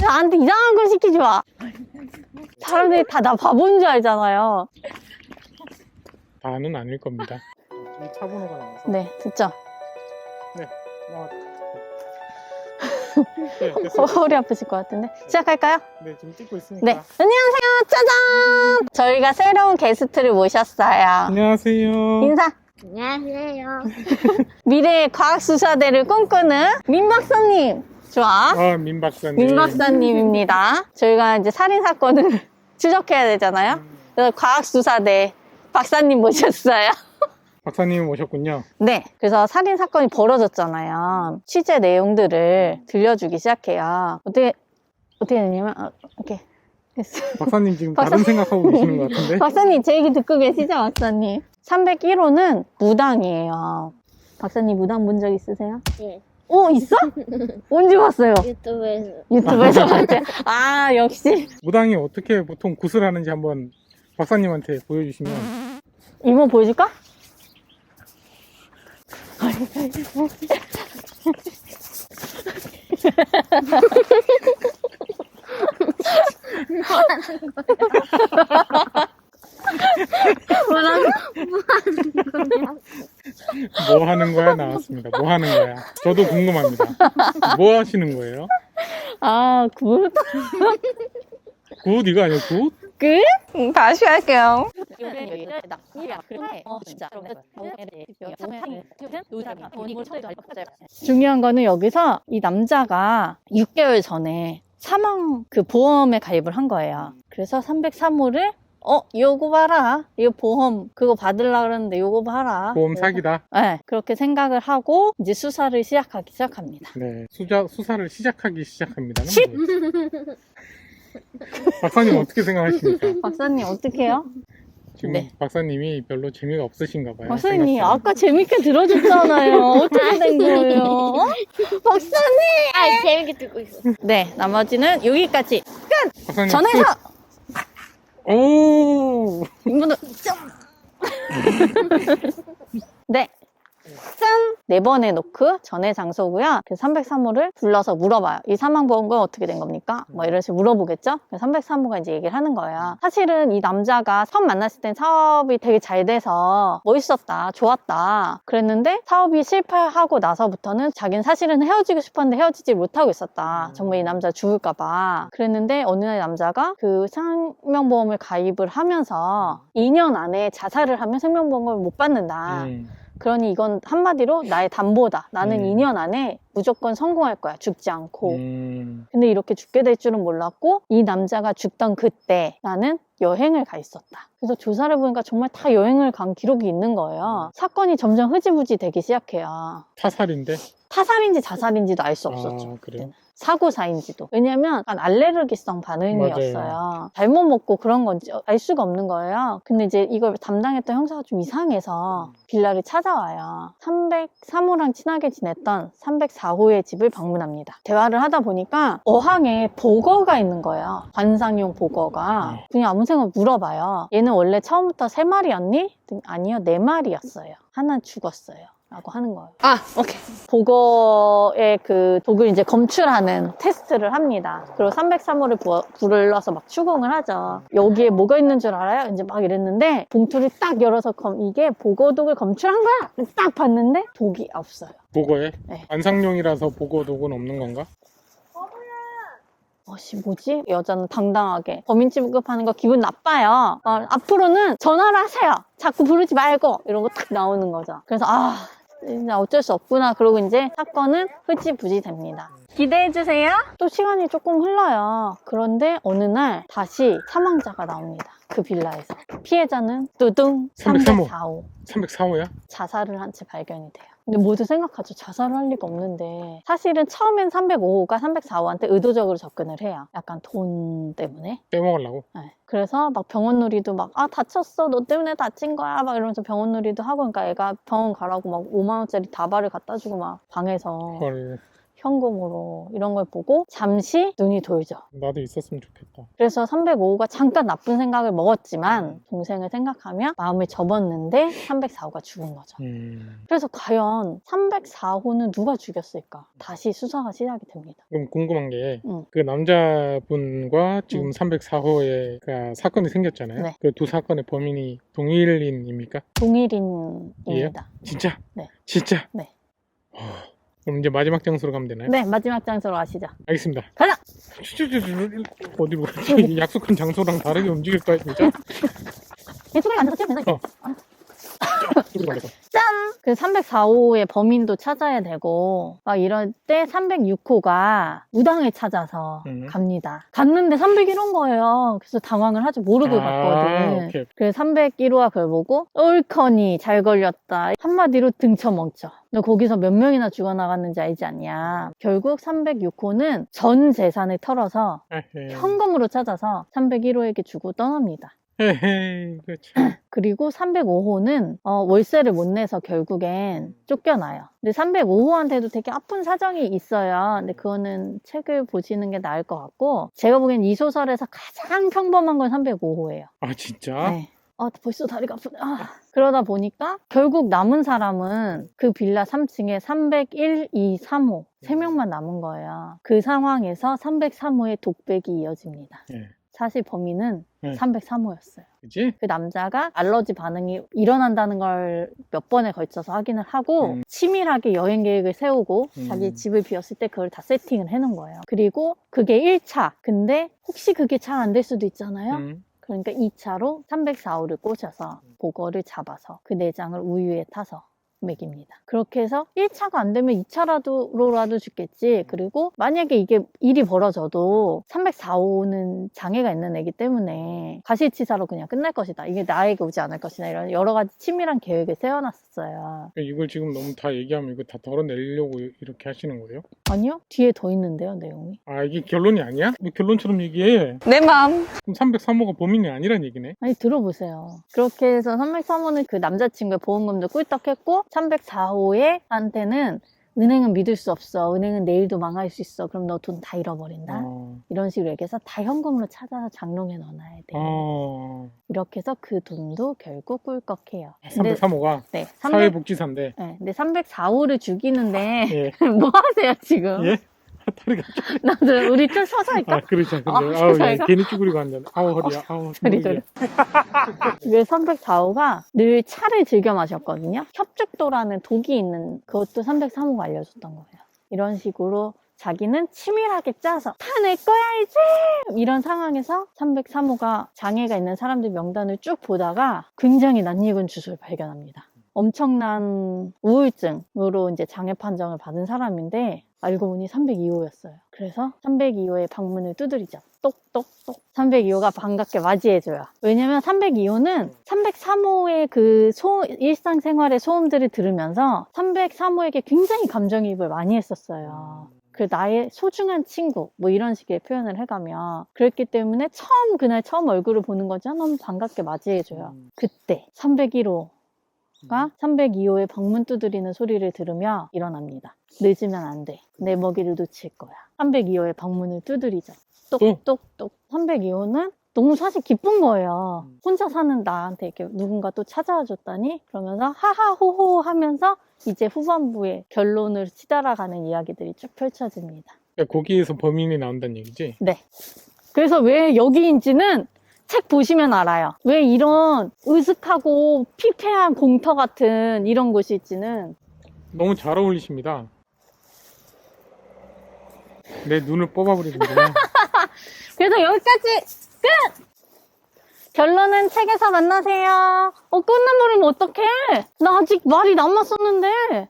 나한테 이상한 걸 시키지 마. 사람들이 다 나 바보인 줄 알잖아요. 다는 아닐 겁니다. 이 차 번호가 나와서. 네, 듣죠? 네, 나왔다. 네, 됐어요. 허리 아프실 것 같은데. 시작할까요? 네, 지금 찍고 있으니까. 네. 안녕하세요. 짜잔! 저희가 새로운 게스트를 모셨어요. 안녕하세요. 인사. 안녕하세요. 미래의 과학수사대를 꿈꾸는 민 박사님. 좋아. 민 박사님. 민 박사님입니다. 저희가 이제 살인사건을 추적해야 되잖아요. 그래서 과학수사대 박사님 모셨어요. 박사님 오셨군요. 네. 그래서 살인사건이 벌어졌잖아요. 취재 내용들을 들려주기 시작해요. 어떻게 되냐면, 이렇게. 됐어요. 박사님 지금 다른 생각하고 계시는 것 같은데? 박사님, 제 얘기 듣고 계시죠, 박사님? 301호는 무당이에요. 박사님 무당 본 적 있으세요? 예. 오, 있어? 언제 봤어요? 유튜브에서. 유튜브에서 봤죠. 아, 역시. 무당이 어떻게 보통 굿을 하는지 한번 박사님한테 보여주시면. 이모 보여줄까? 뭐 하는 거야? 나왔습니다. 뭐 하는 거야? 저도 궁금합니다. 뭐 하시는 거예요? 아, 굿. 굿 이거 아니에요? 굿? 끝? 다시 할게요. 중요한 거는 여기서 이 남자가 6개월 전에 사망 그 보험에 가입을 한 거예요. 그래서 303호를 요거 봐라. 이거 보험 그거 받으려고 그러는데 요거 봐라. 보험 사기다. 네, 그렇게 생각을 하고 이제 수사를 시작하기 시작합니다. 네, 수사를 시작하기 시작합니다는 뭐예요? 박사님 어떻게 생각하십니까? 박사님 어떻게 해요? 지금 네. 박사님이 별로 재미가 없으신가 봐요. 박사님 생각보다. 아까 재밌게 들어줬잖아요. 어떻게 된 거예요? 박사님! 아, 재밌게 듣고 있어. 네, 나머지는 여기까지. 박사님 전해서 오! 인분을 네. 짠! 4번에 놓고 전해 장소고요. 그 303호를 불러서 물어봐요. 이 사망보험금 어떻게 된 겁니까? 뭐 이런 식으로 물어보겠죠? 303호가 이제 얘기를 하는 거예요. 사실은 이 남자가 처음 만났을 땐 사업이 되게 잘 돼서 멋있었다, 좋았다. 그랬는데 사업이 실패하고 나서부터는 자기는 사실은 헤어지고 싶었는데 헤어지지 못하고 있었다. 정말 이 남자 죽을까봐. 그랬는데 어느 날 남자가 그 생명보험을 가입을 하면서 2년 안에 자살을 하면 생명보험을 못 받는다. 그러니 이건 한마디로 나의 담보다. 나는 2년 안에 무조건 성공할 거야. 죽지 않고. 근데 이렇게 죽게 될 줄은 몰랐고 이 남자가 죽던 그때 나는 여행을 가 있었다. 그래서 조사를 보니까 정말 다 여행을 간 기록이 있는 거예요. 사건이 점점 흐지부지 되기 시작해요. 타살인데? 타살인지 자살인지도 알 수 없었죠. 아, 그래요? 사고사인지도. 왜냐면 약간 알레르기성 반응이었어요. 맞아요. 잘못 먹고 그런 건지 알 수가 없는 거예요. 근데 이제 이걸 담당했던 형사가 좀 이상해서 빌라를 찾아와요. 303호랑 친하게 지냈던 304호의 집을 방문합니다. 대화를 하다 보니까 어항에 보거가 있는 거예요. 관상용 보거가. 그냥 아무 생각 물어봐요. 얘는 원래 처음부터 3마리였니? 아니요, 4마리였어요. 하나 죽었어요. 라고 하는 거예요. 아, 오케이. 보거의 그 독을 이제 검출하는 테스트를 합니다. 그리고 303호를 불러서 막 추궁을 하죠. 여기에 뭐가 있는 줄 알아요? 이제 막 이랬는데 봉투를 딱 열어서 이게 보거독을 검출한 거야! 딱 봤는데 독이 없어요. 보고에? 네. 관상용이라서 보고 독은 없는 건가? 뭐지? 여자는 당당하게 범인 취급하는 거 기분 나빠요. 앞으로는 전화를 하세요. 자꾸 부르지 말고 이런 거 딱 나오는 거죠. 그래서 이제 어쩔 수 없구나. 그러고 이제 사건은 흐지부지 됩니다. 기대해주세요. 또 시간이 조금 흘러요. 그런데 어느 날 다시 사망자가 나옵니다. 그 빌라에서. 피해자는 뚜둥 304호. 304호야? 자살을 한 채 발견이 돼요. 근데 모두 생각하죠. 자살을 할 리가 없는데. 사실은 처음엔 305호가 304호한테 의도적으로 접근을 해요. 약간 돈 때문에. 빼먹으려고? 네. 그래서 막 병원놀이도 막 다쳤어. 너 때문에 다친 거야. 막 이러면서 병원놀이도 하고 그러니까 애가 병원 가라고 막 5만 원짜리 다발을 갖다 주고 막 방에서 헐. 현금으로 이런 걸 보고 잠시 눈이 돌죠. 나도 있었으면 좋겠다. 그래서 305호가 잠깐 나쁜 생각을 먹었지만 동생을 생각하며 마음을 접었는데 304호가 죽은 거죠. 그래서 과연 304호는 누가 죽였을까? 다시 수사가 시작이 됩니다. 그럼 궁금한 게 응. 그 남자분과 지금 응. 304호의 그 사건이 생겼잖아요. 네. 그 두 사건의 범인이 동일인입니까? 동일인입니다. 진짜? 네. 진짜? 네. 그럼 이제 마지막 장소로 가면 되나요? 네, 마지막 장소로 가시죠. 알겠습니다. 가자! 어디로 가지? 약속한 장소랑 다르게 움직일 거야 진짜? 이쪽에 앉아서 찍으면 되나? 어. 이쪽으로 가자. 짠! 그 304호의 범인도 찾아야 되고 막 이럴 때 306호가 무당을 찾아서 갑니다. 갔는데 301호인 거예요. 그래서 당황을 하죠. 모르고 갔거든. 오케이. 그래서 301호가 그걸 보고 옳거니 잘 걸렸다. 한마디로 등쳐먹죠. 너 거기서 몇 명이나 죽어나갔는지 알지 않냐. 결국 306호는 전 재산을 털어서 에헤이. 현금으로 찾아서 301호에게 주고 떠납니다. 에헤이. 그렇죠. 그리고 305호는 월세를 못 내서 결국엔 쫓겨나요. 근데 305호한테도 되게 아픈 사정이 있어요. 근데 그거는 책을 보시는 게 나을 것 같고 제가 보기엔 이 소설에서 가장 평범한 건 305호예요. 아 진짜? 네. 벌써 다리가 아프네. 그러다 보니까 결국 남은 사람은 그 빌라 3층에 301, 2, 3호 3명만 남은 거예요. 그 상황에서 303호의 독백이 이어집니다. 네. 사실 범인은 네. 303호였어요. 그치? 그 남자가 알러지 반응이 일어난다는 걸 몇 번에 걸쳐서 확인을 하고 치밀하게 여행 계획을 세우고 자기 집을 비웠을 때 그걸 다 세팅을 해놓은 거예요. 그리고 그게 1차. 근데 혹시 그게 잘 안 될 수도 있잖아요. 그러니까 2차로 304호를 꼬셔서 보거를 잡아서 그 내장을 우유에 타서 먹입니다. 그렇게 해서 1차가 안 되면 2차로라도 죽겠지. 그리고 만약에 이게 일이 벌어져도 304호는 장애가 있는 애기 때문에 가시치사로 그냥 끝날 것이다. 이게 나에게 오지 않을 것이다. 이런 여러 가지 치밀한 계획을 세워놨었어요. 이걸 지금 너무 다 얘기하면 이거 다 덜어내려고 이렇게 하시는 거예요? 아니요. 뒤에 더 있는데요. 내용이. 아 이게 결론이 아니야? 왜 결론처럼 얘기해? 내 마음. 그럼 303호가 범인이 아니란 얘기네? 아니 들어보세요. 그렇게 해서 303호는 그 남자친구의 보험금도 꿀떡했고 304호의 한테는 은행은 믿을 수 없어. 은행은 내일도 망할 수 있어. 그럼 너 돈 다 잃어버린다. 이런 식으로 얘기해서 다 현금으로 찾아서 장롱에 넣어놔야 돼. 이렇게 해서 그 돈도 결국 꿀꺽해요. 303호가 네, 사회복지사인데 네, 근데 304호를 죽이는데 예. 뭐 하세요 지금? 예? 다리가 나도 우리 좀 서서 할까? 아 그렇죠. 아우 야, 저희가? 괜히 쭈그리고 앉았네. 아우 허리야. 아우 저리. 왜 304호가 늘 차를 즐겨 마셨거든요. 협죽도라는 독이 있는 그것도 303호가 알려줬던 거예요. 이런 식으로 자기는 치밀하게 짜서 다 내 거야 이제 이런 상황에서 303호가 장애가 있는 사람들 명단을 쭉 보다가 굉장히 낯익은 주소를 발견합니다. 엄청난 우울증으로 이제 장애 판정을 받은 사람인데 알고 보니 302호였어요. 그래서 302호의 방문을 두드리죠. 똑똑똑. 302호가 반갑게 맞이해줘요. 왜냐면 302호는 303호의 그 일상생활의 소음들을 들으면서 303호에게 굉장히 감정이입을 많이 했었어요. 그 나의 소중한 친구 뭐 이런 식의 표현을 해가며 그랬기 때문에 그날 처음 얼굴을 보는 거죠. 너무 반갑게 맞이해줘요. 그때 301호가 302호의 방문 두드리는 소리를 들으며 일어납니다. 늦으면 안 돼. 내 먹이를 놓칠 거야. 302호의 방문을 두드리죠. 똑똑똑. 302호는 너무 사실 기쁜 거예요. 혼자 사는 나한테 이렇게 누군가 또 찾아와 줬다니 그러면서 하하호호 하면서 이제 후반부에 결론을 치달아가는 이야기들이 쭉 펼쳐집니다. 그러니까 거기에서 범인이 나온다는 얘기지? 네. 그래서 왜 여기인지는 책 보시면 알아요. 왜 이런 으슥하고 피폐한 공터 같은 이런 곳일지는. 너무 잘 어울리십니다. 내 눈을 뽑아버리는구나. 그래서 여기까지 끝! 결론은 책에서 만나세요. 끝나버리면 어떡해? 나 아직 말이 남았었는데.